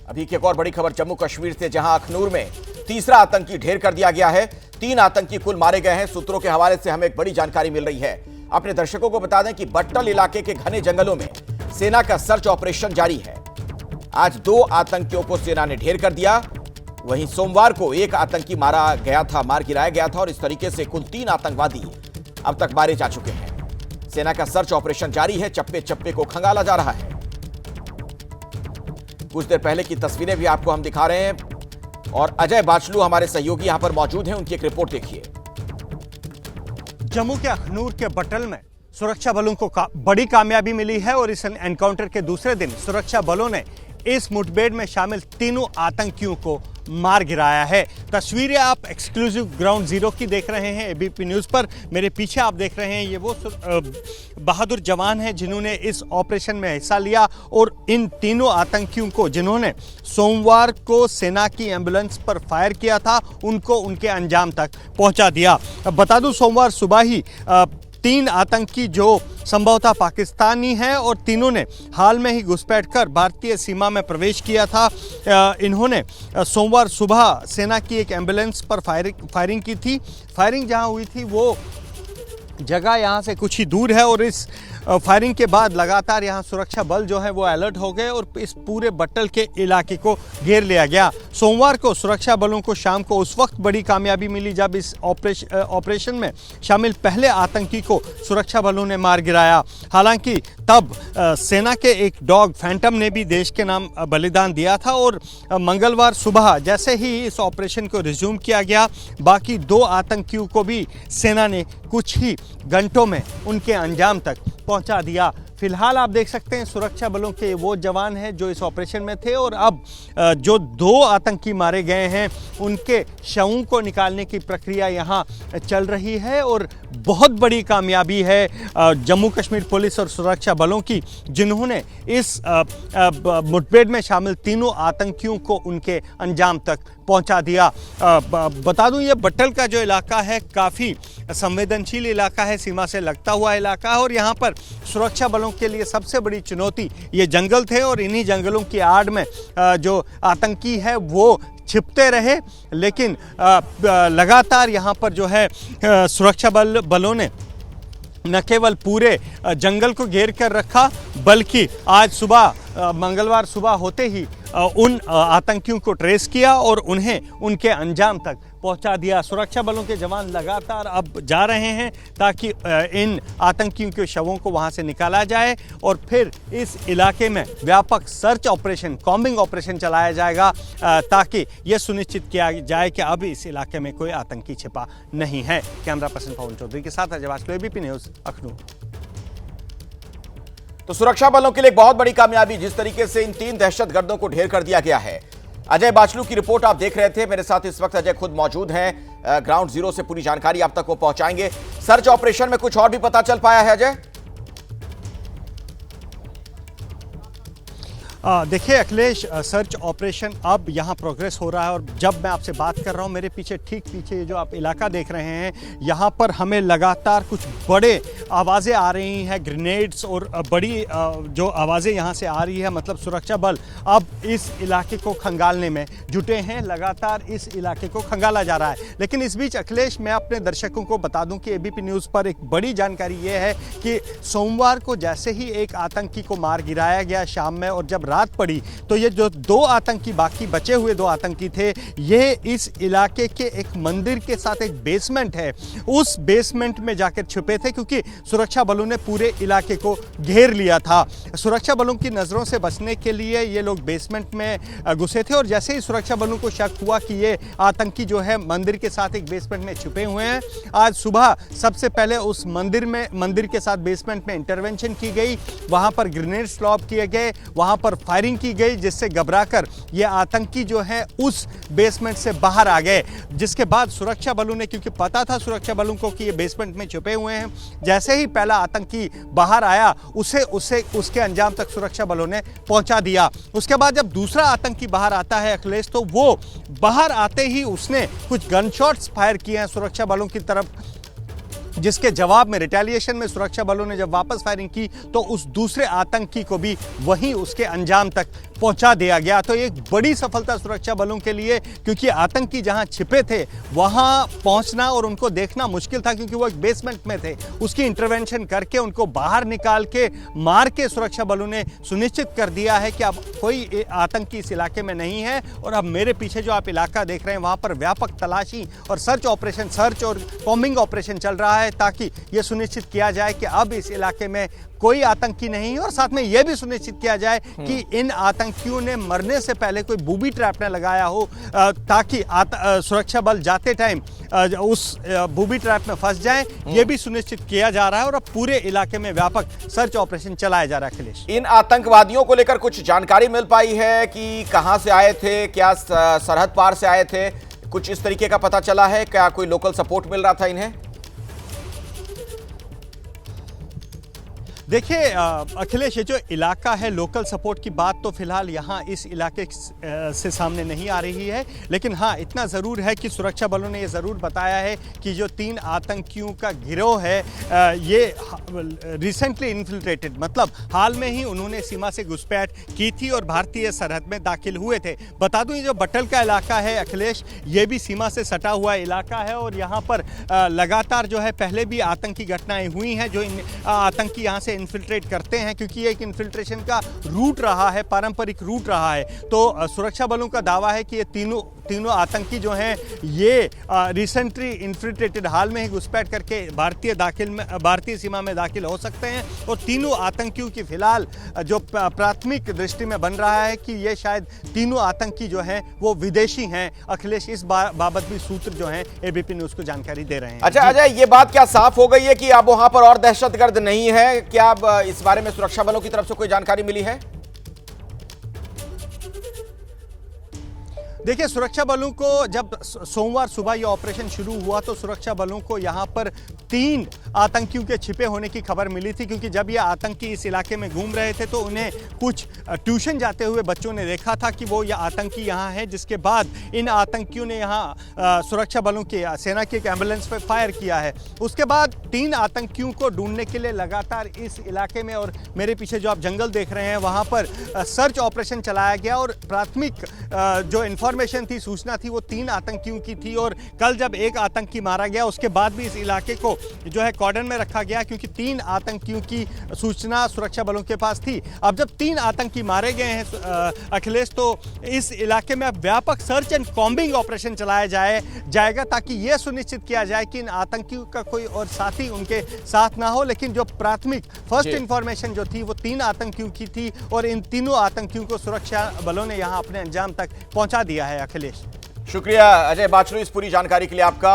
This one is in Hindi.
अभी की एक और बड़ी खबर जम्मू कश्मीर से, जहां अखनूर में तीसरा आतंकी ढेर कर दिया गया है। 3 आतंकी कुल मारे गए हैं। सूत्रों के हवाले से हमें एक बड़ी जानकारी मिल रही है। अपने दर्शकों को बता दें कि बट्टल इलाके के घने जंगलों में सेना का सर्च ऑपरेशन जारी है। आज 2 आतंकियों को सेना ने ढेर कर दिया। वहीं सोमवार को 1 आतंकी मार गिराया गया था और इस तरीके से कुल 3 आतंकवादी अब तक मारे जा चुके हैं। सेना का सर्च ऑपरेशन जारी है। चप्पे चप्पे को खंगाला जा रहा है। कुछ देर पहले की तस्वीरें भी आपको हम दिखा रहे हैं और अजय बाचलू हमारे सहयोगी यहां पर मौजूद हैं। उनकी एक रिपोर्ट देखिए। जम्मू के अखनूर के बट्टल में सुरक्षा बलों को बड़ी कामयाबी मिली है और इस एनकाउंटर के दूसरे दिन सुरक्षा बलों ने इस मुठभेड़ में शामिल 3 आतंकियों को मार गिराया है। तस्वीरें आप एक्सक्लूसिव ग्राउंड जीरो की देख रहे हैं एबीपी न्यूज़ पर। मेरे पीछे आप देख रहे हैं ये वो बहादुर जवान हैं जिन्होंने इस ऑपरेशन में हिस्सा लिया और इन 3 आतंकियों को जिन्होंने सोमवार को सेना की एम्बुलेंस पर फायर किया था उनको उनके अंजाम तक पहुंचा दिया। बता दूं सोमवार सुबह ही 3 आतंकी जो संभवतः पाकिस्तानी हैं और तीनों ने हाल में ही घुसपैठ कर भारतीय सीमा में प्रवेश किया था। इन्होंने सोमवार सुबह सेना की एक एम्बुलेंस पर फायरिंग की थी। फायरिंग जहां हुई थी वो जगह यहां से कुछ ही दूर है और इस फायरिंग के बाद लगातार यहां सुरक्षा बल जो है वो अलर्ट हो गए और इस पूरे बट्टल के इलाके को घेर लिया गया। सोमवार को सुरक्षा बलों को शाम को उस वक्त बड़ी कामयाबी मिली जब इस ऑपरेशन में शामिल पहले आतंकी को सुरक्षा बलों ने मार गिराया। हालांकि तब सेना के एक डॉग फैंटम ने भी देश के नाम बलिदान दिया था और मंगलवार सुबह जैसे ही इस ऑपरेशन को रिज्यूम किया गया, बाकी 2 आतंकियों को भी सेना ने कुछ ही घंटों में उनके अंजाम तक पहुंचा दिया। फिलहाल आप देख सकते हैं सुरक्षा बलों के वो जवान हैं जो इस ऑपरेशन में थे और अब जो 2 आतंकी मारे गए हैं उनके शवों को निकालने की प्रक्रिया यहाँ चल रही है और बहुत बड़ी कामयाबी है जम्मू कश्मीर पुलिस और सुरक्षा बलों की, जिन्होंने इस मुठभेड़ में शामिल 3 आतंकियों को उनके अंजाम तक पहुंचा दिया। बता दूं ये बट्टल का जो इलाका है काफ़ी संवेदनशील इलाका है, सीमा से लगता हुआ इलाका है और यहाँ पर सुरक्षा बलों के लिए सबसे बड़ी चुनौती ये जंगल थे और इन्हीं जंगलों की आड़ में जो आतंकी है वो छिपते रहे। लेकिन लगातार यहाँ पर जो है सुरक्षा बलों ने न केवल पूरे जंगल को घेर कर रखा बल्कि आज सुबह मंगलवार सुबह होते ही उन आतंकियों को ट्रेस किया और उन्हें उनके अंजाम तक पहुंचा दिया। सुरक्षा बलों के जवान लगातार अब जा रहे हैं ताकि इन आतंकियों के शवों को वहां से निकाला जाए और फिर इस इलाके में व्यापक सर्च ऑपरेशन, कॉम्बिंग ऑपरेशन चलाया जाएगा ताकि यह सुनिश्चित किया जाए कि अब इस इलाके में कोई आतंकी छिपा नहीं है। कैमरा पर्सन पवन चौधरी के साथ अजय बाचलू, एबीपी न्यूज़, अखनूर। तो सुरक्षा बलों के लिए एक बहुत बड़ी कामयाबी, जिस तरीके से इन 3 दहशतगर्दों को ढेर कर दिया गया है। अजय बाचलू की रिपोर्ट आप देख रहे थे। मेरे साथ इस वक्त अजय खुद मौजूद हैं। ग्राउंड जीरो से पूरी जानकारी आप तक वो पहुंचाएंगे। सर्च ऑपरेशन में कुछ और भी पता चल पाया है अजय? देखिए अखिलेश, सर्च ऑपरेशन अब यहाँ प्रोग्रेस हो रहा है और जब मैं आपसे बात कर रहा हूँ मेरे पीछे ठीक पीछे जो आप इलाका देख रहे हैं यहाँ पर हमें लगातार कुछ बड़े आवाज़ें आ रही हैं, ग्रेनेड्स और बड़ी जो आवाज़ें यहाँ से आ रही है। मतलब सुरक्षा बल अब इस इलाके को खंगालने में जुटे हैं, लगातार इस इलाके को खंगाला जा रहा है। लेकिन इस बीच अखिलेश, मैं अपने दर्शकों को बता दूँ कि एबीपी न्यूज़ पर एक बड़ी जानकारी ये है कि सोमवार को जैसे ही एक आतंकी को मार गिराया गया शाम में और जब रात पड़ी तो ये जो 2 आतंकी, बाकी बचे हुए 2 आतंकी थे, ये इस इलाके के एक मंदिर के साथ एक बेसमेंट है, उस बेसमेंट में जाकर छुपे थे क्योंकि सुरक्षा बलों ने पूरे इलाके को घेर लिया था। सुरक्षा बलों की नज़रों से बचने के लिए ये लोग बेसमेंट में घुसे थे और जैसे ही सुरक्षा बलों को शक हुआ कि ये आतंकी जो है मंदिर के साथ एक बेसमेंट में छुपे हुए हैं, आज सुबह सबसे पहले उस मंदिर के साथ बेसमेंट में इंटरवेंशन की गई, वहाँ पर ग्रेनेड्स लॉब किए गए, वहाँ पर फायरिंग की गई, जिससे घबराकर ये आतंकी जो है उस बेसमेंट से बाहर आ गए। जिसके बाद सुरक्षा बलों ने, क्योंकि पता था सुरक्षा बलों को कि ये बेसमेंट में छुपे हुए हैं, जैसे ही पहला आतंकी बाहर आया उसके अंजाम तक सुरक्षा बलों ने पहुंचा दिया। उसके बाद जब दूसरा आतंकी बाहर आता है अखिलेश, तो वो बाहर आते ही उसने कुछ गन शॉट्स फायर किए हैं सुरक्षा बलों की तरफ, जिसके जवाब में रिटेलिएशन में सुरक्षा बलों ने जब वापस फायरिंग की तो उस दूसरे आतंकी को भी वहीं उसके अंजाम तक पहुंचा दिया गया। तो एक बड़ी सफलता सुरक्षा बलों के लिए, क्योंकि आतंकी जहां छिपे थे वहां पहुंचना और उनको देखना मुश्किल था, क्योंकि वो एक बेसमेंट में थे। उसकी इंटरवेंशन करके उनको बाहर निकाल के मार के सुरक्षा बलों ने सुनिश्चित कर दिया है कि अब कोई आतंकी इस इलाके में नहीं है। और अब मेरे पीछे जो आप इलाका देख रहे हैं वहां पर व्यापक तलाशी और सर्च और कॉम्बिंग ऑपरेशन चल रहा है, ताकि यह सुनिश्चित किया जाए कि अब इस इलाके में कोई आतंकी नहीं है। और साथ में यह भी सुनिश्चित किया जाए कि इन आतंकियों ने मरने से पहले कोई बूबी ट्रैप न लगाया हो, ताकि सुरक्षा बल जाते टाइम उस बूबी ट्रैप में फंस जाएं। यह भी सुनिश्चित किया जा रहा है और अब पूरे इलाके में व्यापक सर्च ऑपरेशन चलाया जा रहा है। अखिलेश, इन आतंकवादियों को लेकर कुछ जानकारी मिल पाई है कि कहां से आए थे, क्या सरहद पार से आए थे, कुछ इस तरीके का पता चला है? क्या कोई लोकल सपोर्ट मिल रहा था इन्हें? देखिए अखिलेश, ये जो इलाका है, लोकल सपोर्ट की बात तो फिलहाल यहाँ इस इलाके से सामने नहीं आ रही है, लेकिन हाँ इतना ज़रूर है कि सुरक्षा बलों ने ये ज़रूर बताया है कि जो 3 आतंकियों का गिरोह है ये रिसेंटली इन्फिल्ट्रेटेड, मतलब हाल में ही उन्होंने सीमा से घुसपैठ की थी और भारतीय सरहद में दाखिल हुए थे। बता दूं, ये जो बट्टल का इलाका है अखिलेश, ये भी सीमा से सटा हुआ इलाका है और यहाँ पर लगातार जो है पहले भी आतंकी घटनाएं हुई हैं। जो आतंकी यहाँ से इन्फिल्ट्रेट करते हैं, क्योंकि ये एक इन्फिल्ट्रेशन का रूट रहा है, पारंपरिक रूट रहा है। तो सुरक्षा बलों का दावा है कि ये तीनों आतंकी जो हैं ये रिसेंटली इन्फिल्ट्रेटेड, हाल में ही घुसपैठ करके भारतीय सीमा में दाखिल हो सकते हैं। और तीनों आतंकियों की फिलहाल जो प्राथमिक दृष्टि में बन रहा है कि ये शायद तीनों आतंकी जो हैं वो विदेशी हैं। अखिलेश, इस बाबत भी सूत्र जो हैं एबीपी न्यूज को जानकारी दे रहे हैं। अच्छा अजय, ये बात क्या साफ हो गई है कि अब वहां पर और दहशतगर्द नहीं है? क्या अब इस बारे में सुरक्षा बलों की तरफ से कोई जानकारी मिली है? देखिए, सुरक्षा बलों को जब सोमवार सुबह ये ऑपरेशन शुरू हुआ तो सुरक्षा बलों को यहाँ पर 3 आतंकियों के छिपे होने की खबर मिली थी, क्योंकि जब ये आतंकी इस इलाके में घूम रहे थे तो उन्हें कुछ ट्यूशन जाते हुए बच्चों ने देखा था कि वो ये आतंकी यहाँ है। जिसके बाद इन आतंकियों ने यहाँ सुरक्षा बलों की सेना की एक एम्बुलेंस पर फायर किया है। उसके बाद 3 आतंकियों को ढूंढने के लिए लगातार इस इलाके में, और मेरे पीछे जो आप जंगल देख रहे हैं वहाँ पर सर्च ऑपरेशन चलाया गया। और प्राथमिक जो इन्फॉर्मेशन थी, सूचना थी, वो 3 आतंकियों की थी। और कल जब एक आतंकी मारा गया उसके बाद भी इस इलाके को जो है कॉर्डन में रखा गया, क्योंकि 3 आतंकियों की सूचना सुरक्षा बलों के पास थी। अब जब 3 आतंकी मारे गए हैं अखिलेश, तो इस इलाके में अब व्यापक सर्च एंड कॉम्बिंग ऑपरेशन चलाया जाएगा, ताकि यह सुनिश्चित किया जाए कि इन आतंकियों का कोई और साथी उनके साथ ना हो। लेकिन जो प्राथमिक फर्स्ट इंफॉर्मेशन जो थी वो 3 आतंकियों की थी और इन तीनों आतंकियों को सुरक्षा बलों ने यहां अपने अंजाम तक पहुंचा दिया है। अखिलेश, शुक्रिया अजय बाचलू इस पूरी जानकारी के लिए आपका।